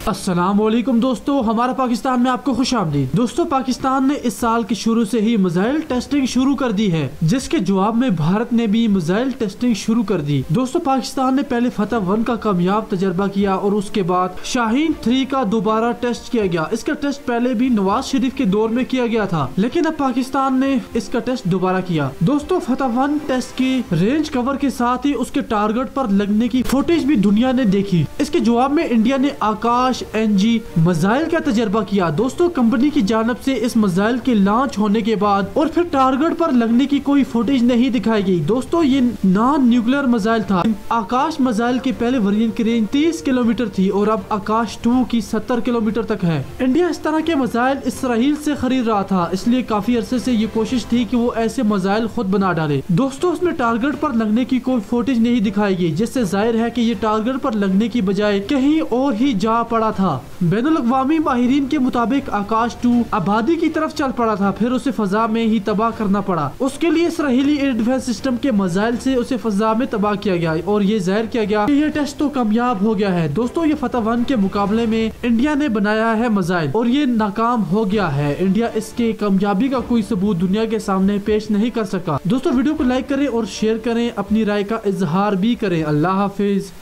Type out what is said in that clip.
السلام علیکم دوستو، ہمارا پاکستان میں آپ کو خوش آمدید۔ دوستو، پاکستان نے اس سال کے شروع سے ہی میزائل ٹیسٹنگ شروع کر دی ہے، جس کے جواب میں بھارت نے بھی میزائل ٹیسٹنگ شروع کر دی۔ دوستو، پاکستان نے پہلے فتح 1 کا کامیاب تجربہ کیا اور اس کے بعد شاہین 3 کا دوبارہ ٹیسٹ کیا گیا۔ اس کا ٹیسٹ پہلے بھی نواز شریف کے دور میں کیا گیا تھا، لیکن اب پاکستان نے اس کا ٹیسٹ دوبارہ کیا۔ دوستو، فتح 1 ٹیسٹ کی رینج کور کے ساتھ ہی اس کے ٹارگٹ پر لگنے کی فوٹیج بھی دنیا نے دیکھی۔ اس کے جواب میں انڈیا نے آکاش NG میزائل کا تجربہ کیا۔ دوستو، کمپنی کی جانب سے اس میزائل کے لانچ ہونے کے بعد اور پھر ٹارگٹ پر لگنے کی کوئی فوٹیج نہیں دکھائی گئی۔ دوستو، یہ نان نیوکلیر میزائل تھا۔ آکاش میزائل کے پہلے ویرینٹ کی رینج 30 کلومیٹر تھی اور اب آکاش 2 کی 70 کلومیٹر تک ہے۔ انڈیا اس طرح کے میزائل اسرائیل سے خرید رہا تھا، اس لیے کافی عرصے سے یہ کوشش تھی کہ وہ ایسے میزائل خود بنا ڈالے۔ دوستو، اس میں ٹارگٹ پر لگنے کی کوئی فوٹیج نہیں دکھائی گئی، جس سے ظاہر ہے کہ یہ ٹارگٹ پر لگنے کی بجائے کہیں اور ہی جا پڑا تھا۔ بین الاقوامی ماہرین کے مطابق آکاش 2 آبادی کی طرف چل پڑا تھا، پھر اسے فضا میں ہی تباہ کرنا پڑا۔ اس کے لیے اسرائیلی ایئر ڈیفنس سسٹم کے میزائل سے اسے فضا میں تباہ کیا گیا اور یہ ظاہر کیا گیا کہ یہ ٹیسٹ تو کامیاب ہو گیا ہے۔ دوستو، یہ فتح 1 کے مقابلے میں انڈیا نے بنایا ہے میزائل اور یہ ناکام ہو گیا ہے۔ انڈیا اس کے کامیابی کا کوئی ثبوت دنیا کے سامنے پیش نہیں کر سکا۔ دوستو، ویڈیو کو لائک کریں اور شیئر کریں، اپنی رائے کا اظہار بھی کریں۔ اللہ حافظ۔